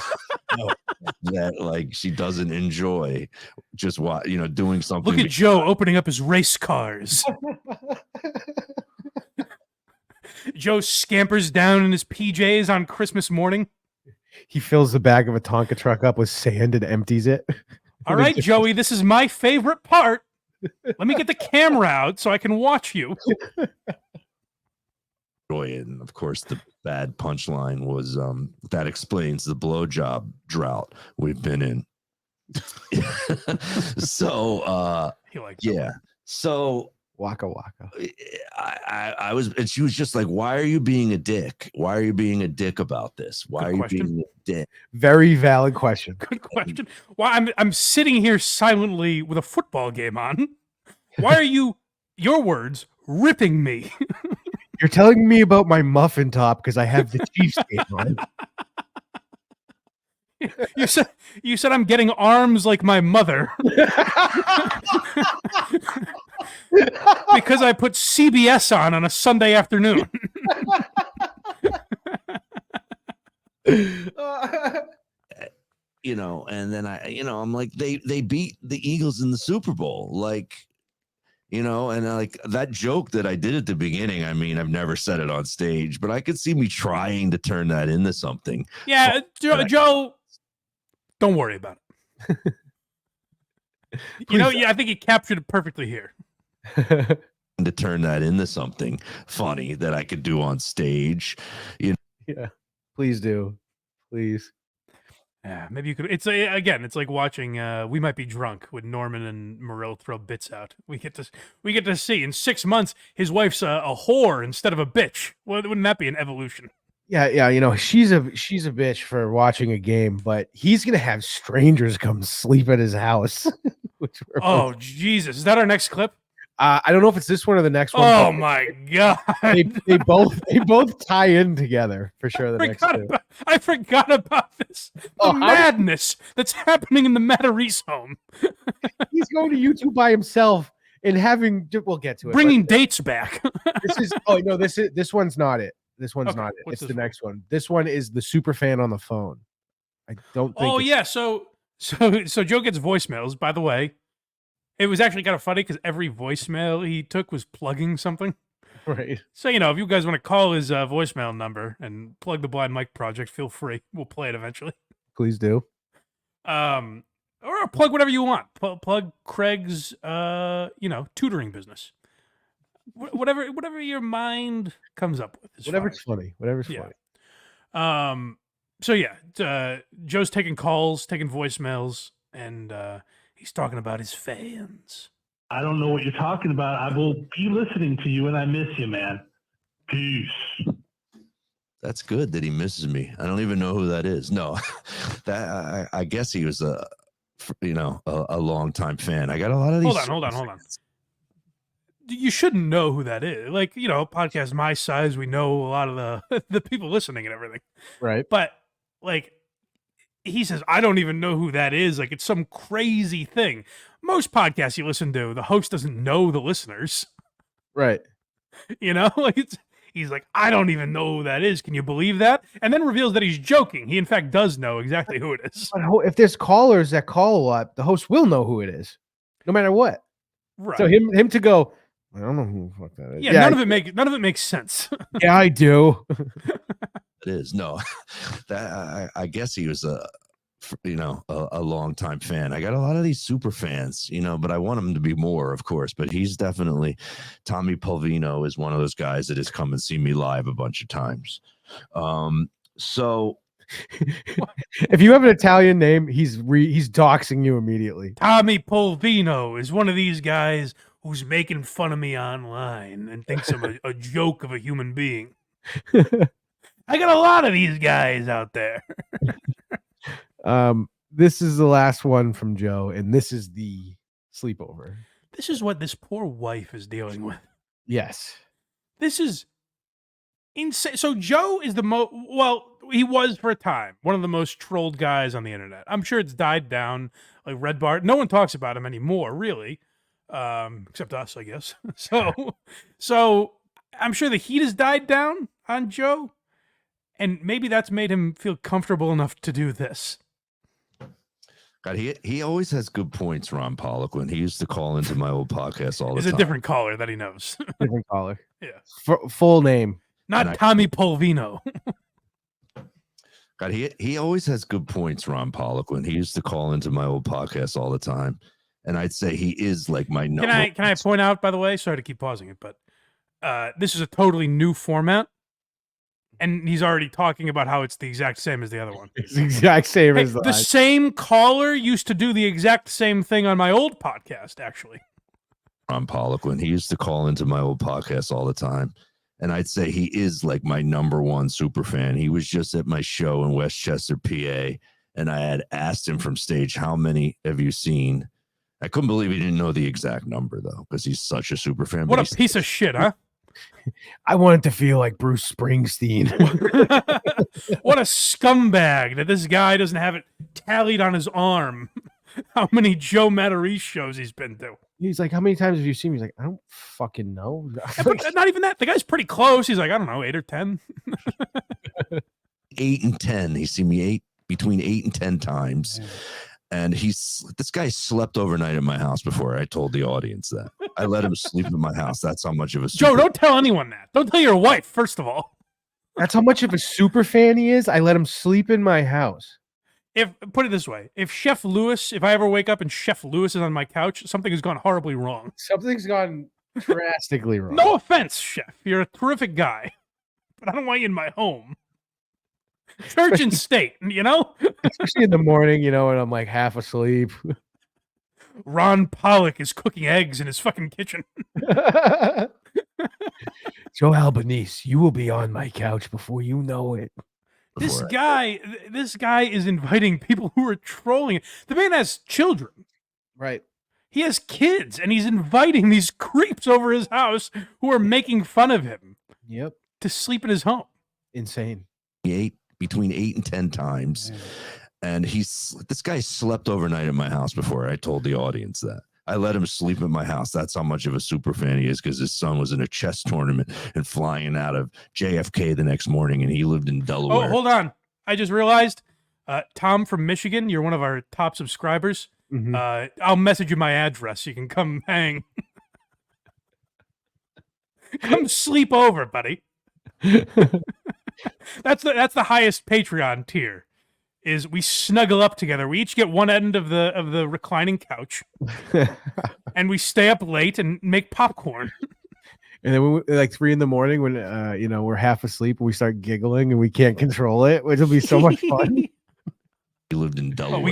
That like she doesn't enjoy just doing something. Look at Joe opening up his race cars. Joe scampers down in his PJs on Christmas morning. He fills the back of a Tonka truck up with sand and empties it. All right, Joey, this is my favorite part. Let me get the camera out so I can watch you. And of course, the bad punchline was that explains the blowjob drought we've been in. So, yeah. So waka waka. I was, and she was just like, "Why are you being a dick? Why are you being a dick about this? Why are you being a dick?" Very valid question. Good question. Why I'm sitting here silently with a football game on. Why are you, your words, ripping me. You're telling me about my muffin top because I have the Chiefs game on. You said I'm getting arms like my mother because I put CBS on a Sunday afternoon. You know, and then I'm like, they beat the Eagles in the Super Bowl, like, you know, and like that joke that I did at the beginning. I mean, I've never said it on stage, but I could see me trying to turn that into something. Yeah, Joe, don't worry about it. Yeah, I think you captured it perfectly here. To turn that into something funny that I could do on stage. Yeah, please do, please. Yeah, maybe you could. It's like watching We Might Be Drunk when Norman and Morel throw bits out. We get to see in 6 months his wife's a whore instead of a bitch. Wouldn't that be an evolution? Yeah. You know, she's a bitch for watching a game, but he's gonna have strangers come sleep at his house. Oh Jesus! Is that our next clip? I don't know if it's this one or the next one. Oh my God! They both tie in together for sure. I forgot about this. The madness that's happening in the Matarese home. He's going to YouTube by himself and having. We'll get to it. Bringing dates back. This one's not it. This one's not it. It's the next one. This one is the super fan on the phone. I don't think. Oh yeah. So Joe gets voicemails. By the way, it was actually kind of funny because every voicemail he took was plugging something. Right. So, if you guys want to call his voicemail number and plug the Blind Mike Project, feel free. We'll play it eventually. Please do. Or plug whatever you want. Plug Craig's, tutoring business. Whatever your mind comes up with. Whatever's funny. funny. Joe's taking calls, taking voicemails, and he's talking about his fans. I don't know what you're talking about. I will be listening to you, and I miss you, man. Peace. That's good that he misses me. I don't even know who that is. No, that I guess he was a longtime fan. I got a lot of these. Hold on. You shouldn't know who that is. Like, a podcast my size, we know a lot of the people listening and everything. Right. But like, he says, I don't even know who that is. Like, it's some crazy thing. Most podcasts you listen to, the host doesn't know the listeners. Right. He's like, I don't even know who that is. Can you believe that? And then reveals that he's joking. He, in fact, does know exactly who it is. But if there's callers that call a lot, the host will know who it is, no matter what. Right. So him to go, I don't know who the fuck that is. Yeah, none of it makes sense. Yeah, I do. It is. No, that I guess he was a longtime fan. I got a lot of these super fans, but I want him to be more, of course. But he's definitely Tommy Pulvino is one of those guys that has come and seen me live a bunch of times. So if you have an Italian name, he's doxing you immediately. Tommy Pulvino is one of these guys who's making fun of me online and thinks I'm a joke of a human being. I got a lot of these guys out there. This is the last one from Joe, and this is the sleepover. This is what this poor wife is dealing with. Yes. This is insane. So Joe is he was for a time one of the most trolled guys on the internet. I'm sure it's died down, like Red Bar. No one talks about him anymore, really, except us, I guess. So I'm sure the heat has died down on Joe, and maybe that's made him feel comfortable enough to do this. God, he always has good points, Ron Pollock. When he used to call into my old podcast all the time. It's a different caller that he knows. Different caller. Yeah. Full name. Not Tommy Pulvino. God, he always has good points, Ron Pollock. When he used to call into my old podcast all the time. And I'd say he is like my number. Can I point out, by the way, sorry to keep pausing it, but this is a totally new format. And he's already talking about how it's the exact same as the other one. It's the exact same as the same caller used to do the exact same thing on my old podcast, actually. Ron Pollock, when he used to call into my old podcast all the time. And I'd say he is like my number one super fan. He was just at my show in Westchester, PA. And I had asked him from stage, how many have you seen? I couldn't believe he didn't know the exact number though, because he's such a super fan. What a piece of shit, huh? I wanted to feel like Bruce Springsteen. What a scumbag that this guy doesn't have it tallied on his arm. How many Joe Matarese shows he's been to. He's like, how many times have you seen me? He's like, I don't fucking know. But not even that. The guy's pretty close. He's like, I don't know, 8 or 10. 8 and 10. He's seen me between 8 and 10 times. And this guy slept overnight at my house before I told the audience that. I let him sleep in my house. That's how much of a Joe, don't tell anyone that. Don't tell your wife, first of all. That's how much of a super fan he is. I let him sleep in my house. Put it this way, if I ever wake up and Chef Lewis is on my couch, something has gone horribly wrong. Something's gone drastically wrong. No offense, Chef. You're a terrific guy. But I don't want you in my home. Church and state, you know? Especially in the morning, you know, and I'm like half asleep. Ron Pollock is cooking eggs in his fucking kitchen. Joe Albanese, you will be on my couch before you know it. This guy is inviting people who are trolling. The man has children. Right. He has kids, and he's inviting these creeps over his house who are making fun of him. Yep. To sleep in his home. Insane. Between 8 and 10 times. And this guy slept overnight at my house before I told the audience that. I let him sleep at my house. That's how much of a super fan he is, because his son was in a chess tournament and flying out of JFK the next morning, and he lived in Delaware. Oh, hold on. I just realized, Tom from Michigan, you're one of our top subscribers. Mm-hmm. I'll message you my address. You can come hang. Come sleep over, buddy. That's the highest Patreon tier. Is we snuggle up together. We each get one end of the reclining couch, and we stay up late and make popcorn. And then like 3 a.m. when we're half asleep and we start giggling and we can't control it, which will be so much fun. He lived in Delaware. We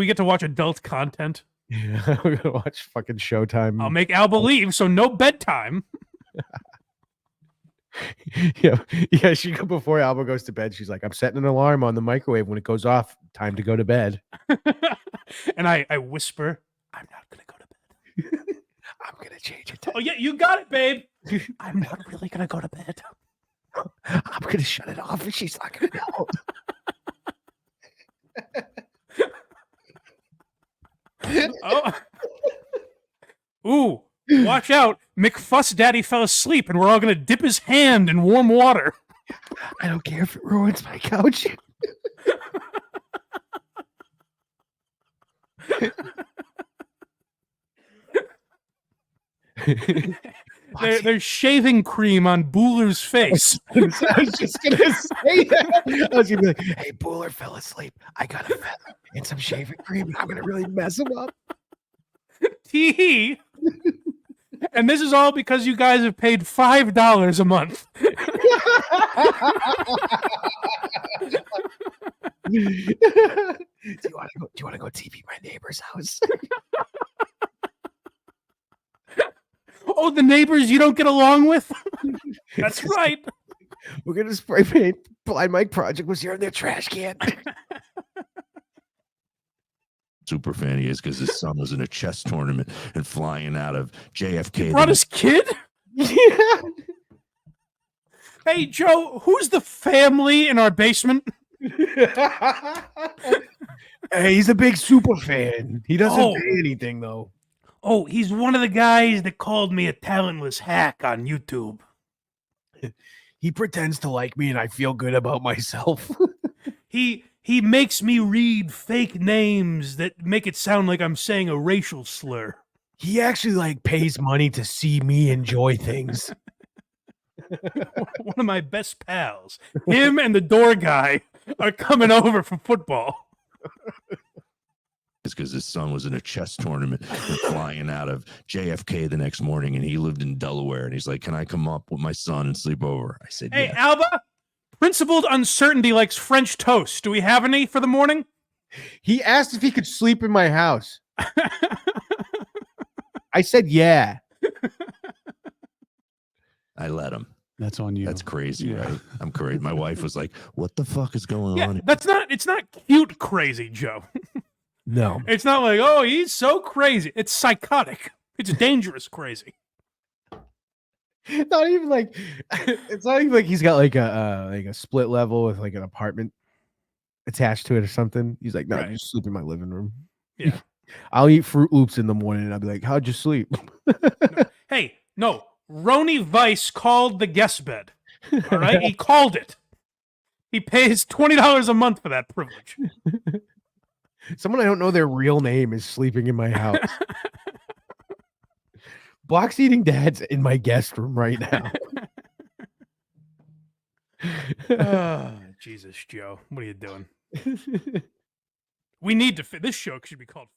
get to watch adult content. Yeah, we're gonna watch fucking Showtime. I'll make Alba leave, so no bedtime. Yeah. She before Alba goes to bed, she's like, "I'm setting an alarm on the microwave. When it goes off, time to go to bed." And I whisper, "I'm not gonna go to bed. I'm gonna change it." Oh yeah, you got it, babe. I'm not really gonna go to bed. I'm gonna shut it off, and she's not gonna know. Oh. Ooh. Watch out. McFuss Daddy fell asleep and we're all going to dip his hand in warm water. I don't care if it ruins my couch. There's shaving cream on Booler's face. I was just going to say that. I was going to be like, hey, Booler fell asleep. I got a feather and some shaving cream. And I'm going to really mess him up. Tee. And this is all because you guys have paid $5 a month. Do you want to go TV my neighbor's house? Oh, the neighbors you don't get along with? That's right. We're gonna spray paint. Blind Mike Project was here in their trash can. Super fan he is, because his son was in a chess tournament and flying out of JFK. He brought his kid? Yeah. Hey, Joe, who's the family in our basement? Hey, he's a big super fan. He doesn't pay anything, though. Oh, he's one of the guys that called me a talentless hack on YouTube. He pretends to like me, and I feel good about myself. He makes me read fake names that make it sound like I'm saying a racial slur. He actually pays money to see me enjoy things. One of my best pals, him and the door guy, are coming over for football. It's because his son was in a chess tournament and flying out of JFK the next morning, and he lived in Delaware. And he's like, "Can I come up with my son and sleep over?" I said, "Hey, yes." Alba, Principled Uncertainty likes French toast. Do we have any for the morning?" He asked if he could sleep in my house. I said, yeah. I let him. That's on you. That's crazy, right? I'm crazy. My wife was like, "What the fuck is going on?" It's not cute crazy, Joe. No. It's not like, oh, he's so crazy. It's psychotic. It's dangerous crazy. Not even like it's not even like he's got like a split level with like an apartment attached to it or something. He's like, no, Right. just sleep in my living room. Yeah. I'll eat Fruit Loops in the morning and I'll be like, how'd you sleep? Hey, no. Roni Weiss called the guest bed. All right? He called it. He pays $20 a month for that privilege. Someone I don't know their real name is sleeping in my house. Box eating dad's in my guest room right now. Jesus, Joe. What are you doing? We need to fit. This show should be called